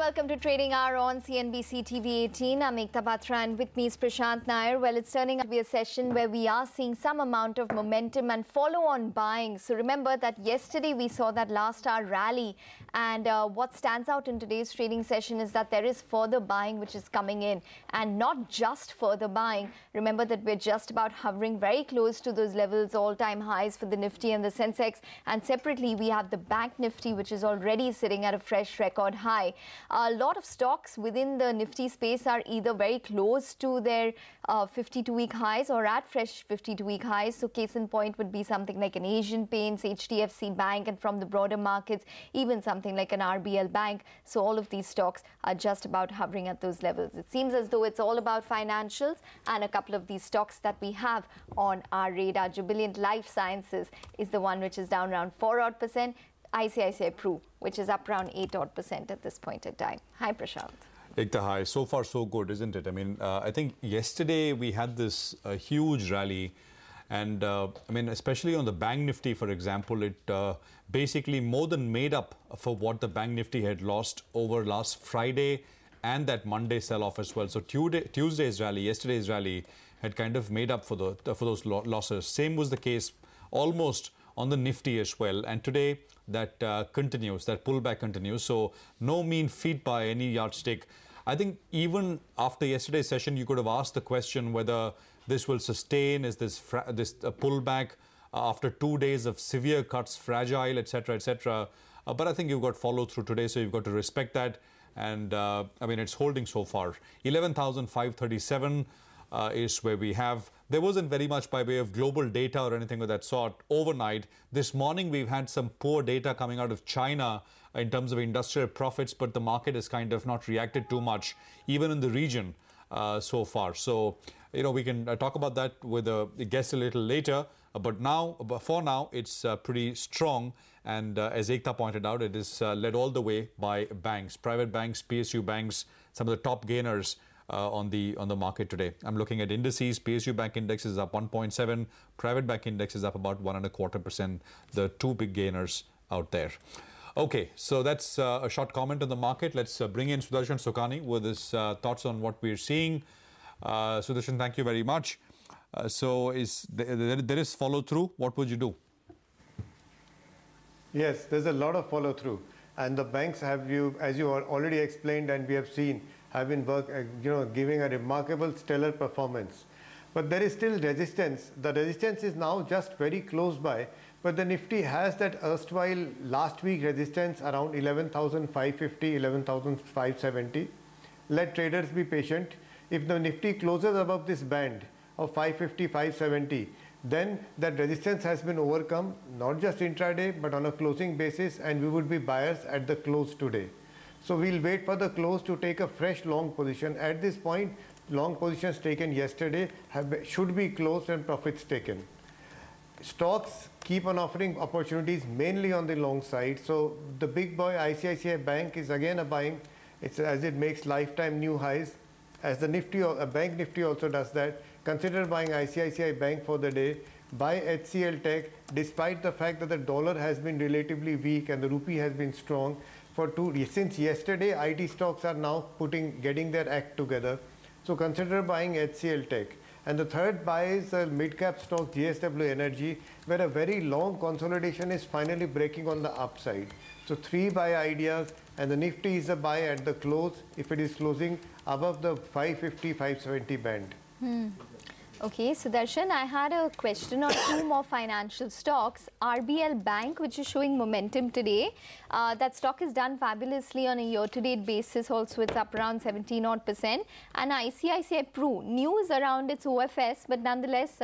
welcome to Trading Hour on CNBC TV 18. I'm Ekta Batra and with me is Prashant Nair. Well, it's turning out to be a session where we are seeing some amount of momentum and follow-on buying. So remember that yesterday we saw that last hour rally, and what stands out in today's trading session is that there is further buying which is coming in, and not just further buying. Remember that we're just about hovering very close to those levels, all-time highs for the Nifty and the Sensex, and separately we have the Bank Nifty, which is already sitting at a fresh record high. A lot of stocks within the Nifty space are either very close to their 52-week highs or at fresh 52-week highs. So case in point would be something like an Asian Paints, HDFC Bank, and from the broader markets, even something like an RBL Bank. So all of these stocks are just about hovering at those levels. It seems as though it's all about financials, and a couple of these stocks that we have on our radar. Jubilant Life Sciences is the one which is down around 4% odd. ICICI Pru, which is up around 8% odd at this point in time. Hi, Prashant. Ekta, hi. So far, so good, isn't it? I mean, I think yesterday we had this huge rally, and I mean, especially on the Bank Nifty, for example, it basically more than made up for what the Bank Nifty had lost over last Friday and that Monday sell-off as well. So Tuesday's rally, yesterday's rally, had kind of made up for those losses. Same was the case almost on the Nifty as well, and today that continues, that pullback continues. So no mean feat by any yardstick. I think even after yesterday's session, you could have asked the question whether this will sustain. Is this pullback after 2 days of severe cuts fragile, etc., etc.? But I think you've got follow through today, so you've got to respect that. And I mean, it's holding so far. 11,537 is where we have. There wasn't very much by way of global data or anything of that sort overnight. This morning, we've had some poor data coming out of China in terms of industrial profits, but the market has kind of not reacted too much, even in the region so far. So, you know, we can talk about that with a guest a little later. But for now, it's pretty strong. And as Ekta pointed out, it is led all the way by banks, private banks, PSU banks, some of the top gainers on the market today. I'm looking at indices. PSU Bank Index is up 1.7. Private Bank Index is up about 1.25%. The two big gainers out there. Okay, so that's a short comment on the market. Let's bring in Sudarshan Sukhani with his thoughts on what we're seeing. Sudarshan, thank you very much. So there is follow through. What would you do? Yes, there's a lot of follow through, and the banks have, as you already explained and we have seen, have been giving a remarkable stellar performance. But there is still resistance. The resistance is now just very close by, but the Nifty has that erstwhile last week resistance around 11,550, 11,570. Let traders be patient. If the Nifty closes above this band of 550, 570, then that resistance has been overcome, not just intraday, but on a closing basis, and we would be buyers at the close today. So we'll wait for the close to take a fresh long position. At this point, long positions taken yesterday should be closed and profits taken. Stocks keep on offering opportunities mainly on the long side. So the big boy ICICI Bank is again a buying. It's as it makes lifetime new highs. As the Nifty, Bank Nifty also does that. Consider buying ICICI Bank for the day. Buy HCL Tech, despite the fact that the dollar has been relatively weak and the rupee has been strong. Since yesterday, IT stocks are now getting their act together. So consider buying HCL Tech. And the third buy is a mid-cap stock, JSW Energy, where a very long consolidation is finally breaking on the upside. So 3 buy ideas, and the Nifty is a buy at the close if it is closing above the 550, 570 band. Okay, Sudarshan, I had a question on 2 more financial stocks. RBL Bank, which is showing momentum today. That stock is done fabulously on a year-to-date basis. Also, it's up around 17% odd. And ICICI Pru, news around its OFS, but nonetheless,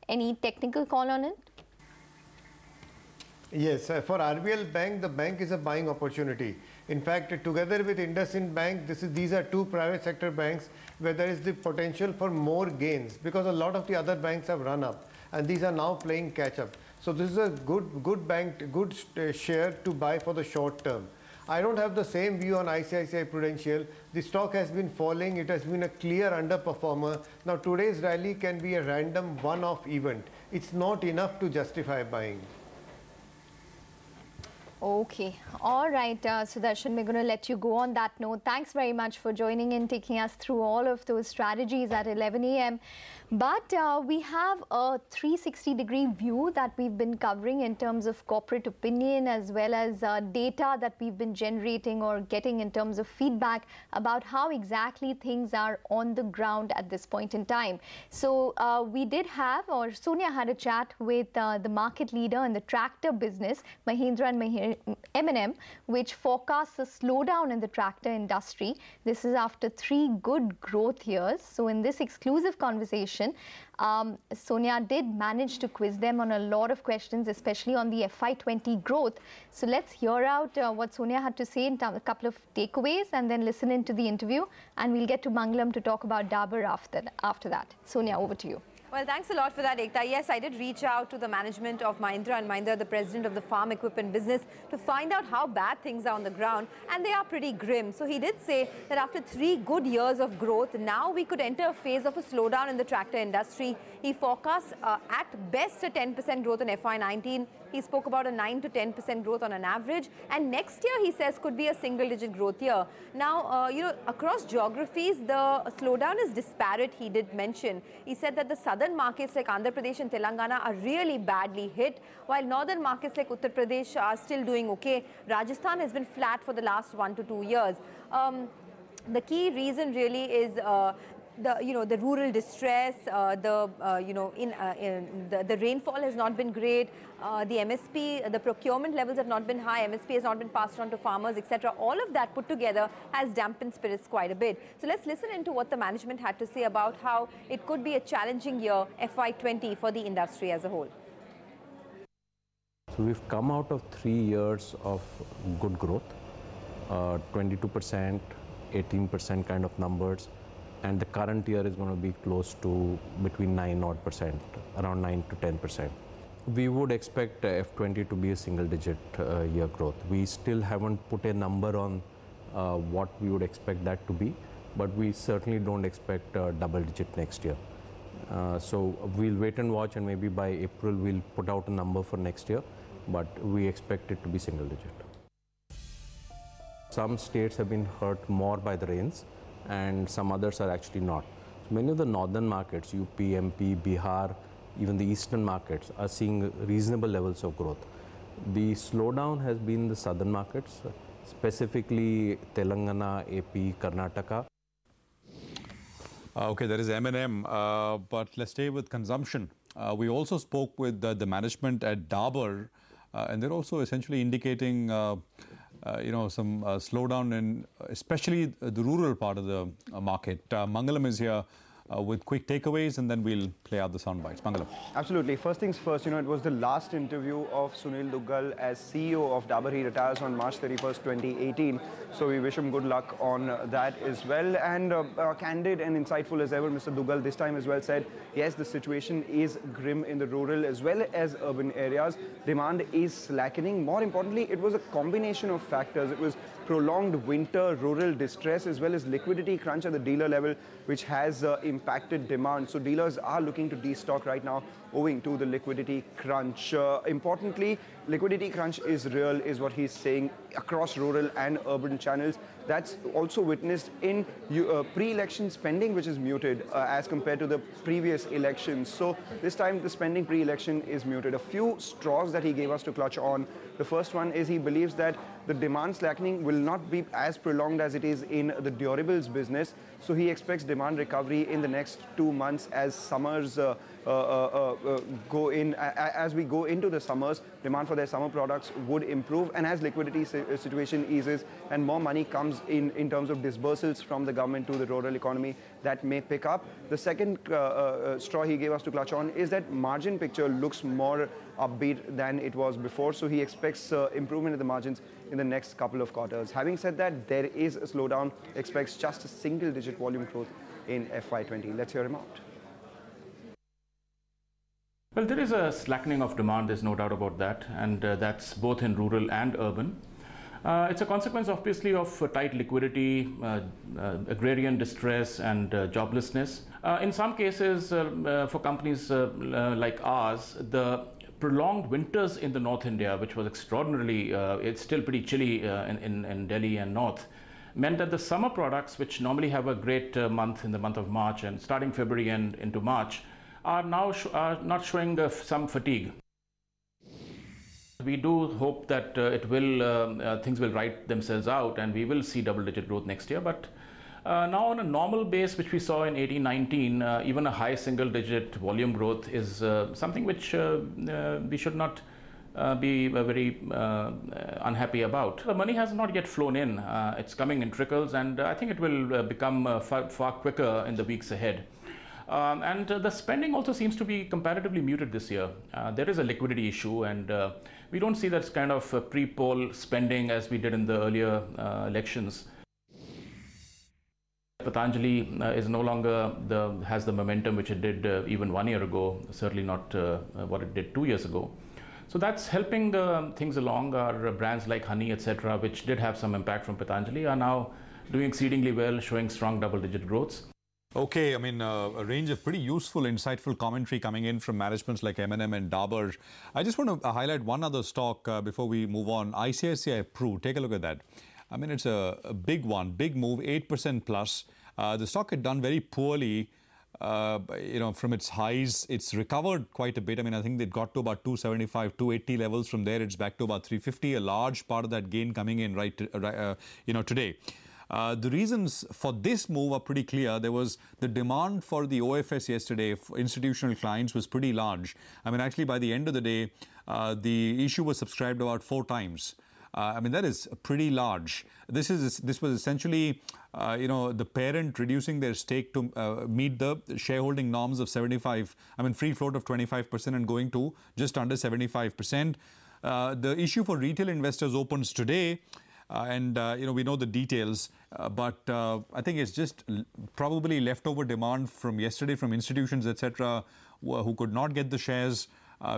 any technical call on it? Yes, for RBL Bank, the bank is a buying opportunity. In fact, together with IndusInd Bank, these are 2 private sector banks where there is the potential for more gains, because a lot of the other banks have run up and these are now playing catch up. So this is a good bank, good share to buy for the short term. I don't have the same view on ICICI Prudential. The stock has been falling. It has been a clear underperformer. Now today's rally can be a random one-off event. It's not enough to justify buying. Okay. All right, Sudarshan, we're going to let you go on that note. Thanks very much for joining in, taking us through all of those strategies at 11 a.m. But we have a 360-degree view that we've been covering in terms of corporate opinion as well as data that we've been generating or getting in terms of feedback about how exactly things are on the ground at this point in time. So we did have, or Sonia had a chat with the market leader in the tractor business, Mahindra and M&M, which forecasts a slowdown in the tractor industry. This is after 3 good growth years. So in this exclusive conversation, Sonia did manage to quiz them on a lot of questions, especially on the FY20 growth. So let's hear out what Sonia had to say in a couple of takeaways and then listen into the interview. And we'll get to Mangalam to talk about Dabur after that. Sonia, over to you. Well, thanks a lot for that, Ekta. Yes, I did reach out to the management of Mahindra & Mahindra, the president of the farm equipment business, to find out how bad things are on the ground, and they are pretty grim. So he did say that after 3 good years of growth, now we could enter a phase of a slowdown in the tractor industry. He forecasts at best a 10% growth in FY19. He spoke about a 9 to 10% growth on an average, and next year, he says, could be a single-digit growth year. Now, across geographies, the slowdown is disparate, he did mention. He said that the southern markets like Andhra Pradesh and Telangana are really badly hit, while northern markets like Uttar Pradesh are still doing okay. Rajasthan has been flat for the last 1 to 2 years. The key reason really is the rural distress, the rainfall has not been great, the MSP, the procurement levels have not been high, MSP has not been passed on to farmers, etc. All of that put together has dampened spirits quite a bit. So let's listen into what the management had to say about how it could be a challenging year, FY20, for the industry as a whole. So we've come out of 3 years of good growth, 22%, 18% kind of numbers. And the current year is going to be close to between 9% around 9 to 10%. We would expect F20 to be a single-digit year growth. We still haven't put a number on what we would expect that to be, but we certainly don't expect double-digit next year. So we'll wait and watch, and maybe by April we'll put out a number for next year, but we expect it to be single-digit. Some states have been hurt more by the rains, and some others are actually not. So many of the northern markets, UP, MP, Bihar, even the eastern markets are seeing reasonable levels of growth. The slowdown has been the southern markets, specifically Telangana, AP, Karnataka. Okay, there is M&M, but let's stay with consumption. We also spoke with the management at Dabur, and they're also essentially indicating some slowdown in especially the rural part of the market. Mangalam is here with quick takeaways, and then we'll play out the sound bites. Mangalam. Absolutely. First things first, it was the last interview of Sunil Duggal as CEO of Dabur. He retires on March 31st, 2018. So we wish him good luck on that as well. And candid and insightful as ever, Mr. Duggal this time as well said, yes, the situation is grim in the rural as well as urban areas. Demand is slackening. More importantly, it was a combination of factors. It was prolonged winter, rural distress, as well as liquidity crunch at the dealer level, which has impacted demand. So dealers are looking to destock right now owing to the liquidity crunch. Importantly, liquidity crunch is real, is what he's saying, across rural and urban channels. That's also witnessed in pre-election spending, which is muted as compared to the previous elections. So this time the spending pre-election is muted. A few straws that he gave us to clutch on. The first one is he believes that the demand slackening will not be as prolonged as it is in the durables business. So he expects demand recovery in the next 2 months as summers as we go into the summers. Demand for their summer products would improve, and as liquidity situation eases and more money comes in terms of disbursals from the government to the rural economy, that may pick up. The second straw he gave us to clutch on is that margin picture looks more upbeat than it was before. So he expects improvement in the margins in the next couple of quarters. Having said that, there is a slowdown, expects just a single-digit volume growth in FY20. Let's hear him out. Well, there is a slackening of demand, there's no doubt about that, and that's both in rural and urban. It's a consequence, obviously, of tight liquidity, agrarian distress, and joblessness. In some cases, for companies like ours, the prolonged winters in the North India, which was extraordinarily, it's still pretty chilly in Delhi and North, meant that the summer products, which normally have a great month in the month of March and starting February and into March, are now not showing some fatigue. We do hope that things will right themselves out and we will see double-digit growth next year. But now on a normal base, which we saw in 18-19, even a high single-digit volume growth is something which we should not be very unhappy about. The money has not yet flown in. It's coming in trickles, and I think it will become far quicker in the weeks ahead. And the spending also seems to be comparatively muted this year. There is a liquidity issue, and we don't see that kind of pre-poll spending as we did in the earlier elections. Patanjali is no longer has the momentum which it did even 1 year ago, certainly not what it did 2 years ago. So that's helping things along. Our brands like Honey, etc., which did have some impact from Patanjali, are now doing exceedingly well, showing strong double-digit growths. Okay, I mean, a range of pretty useful, insightful commentary coming in from managements like M&M and Dabur. I just want to highlight one other stock before we move on. ICICI Pru, take a look at that. I mean, it's a big one, big move, 8% plus. The stock had done very poorly, from its highs. It's recovered quite a bit. I mean, I think it got to about 275, 280 levels. From there, it's back to about 350. A large part of that gain coming in today. The reasons for this move are pretty clear. There was the demand for the OFS yesterday for institutional clients was pretty large. I mean, actually, by the end of the day, the issue was subscribed about 4 times. I mean, that is pretty large. This was essentially, the parent reducing their stake to meet the shareholding norms of 75. I mean, free float of 25% and going to just under 75%. The issue for retail investors opens today. We know the details, but I think it's just probably leftover demand from yesterday from institutions, etc., who could not get the shares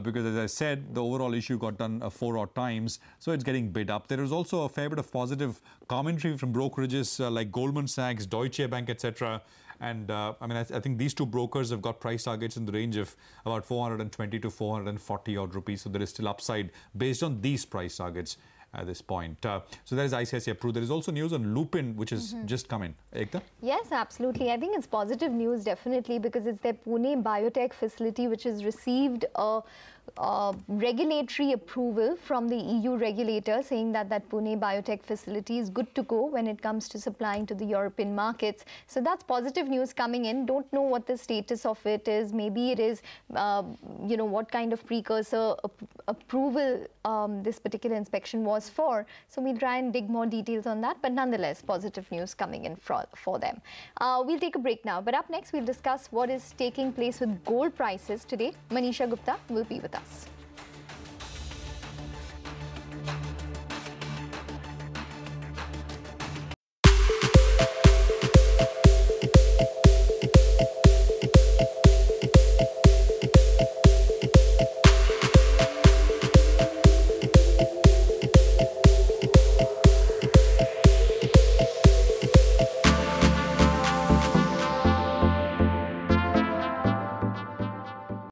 because, as I said, the overall issue got done 4 odd times, so it's getting bid up. There is also a fair bit of positive commentary from brokerages like Goldman Sachs, Deutsche Bank, etc. And I think these 2 brokers have got price targets in the range of about 420 to 440 odd rupees. So there is still upside based on these price targets at this point. So that is ICICI Pru. There is also news on Lupin, which has just come in. Ekta? Yes, absolutely. I think it's positive news, definitely, because it's their Pune biotech facility which has received a regulatory approval from the EU regulator, saying that Pune biotech facility is good to go when it comes to supplying to the European markets. So that's positive news coming in. Don't know what the status of it is. Maybe it is, what kind of precursor approval this particular inspection was for. So we'll try and dig more details on that. But nonetheless, positive news coming in for them. We'll take a break now. But up next, we'll discuss what is taking place with gold prices today. Manisha Gupta will be with us.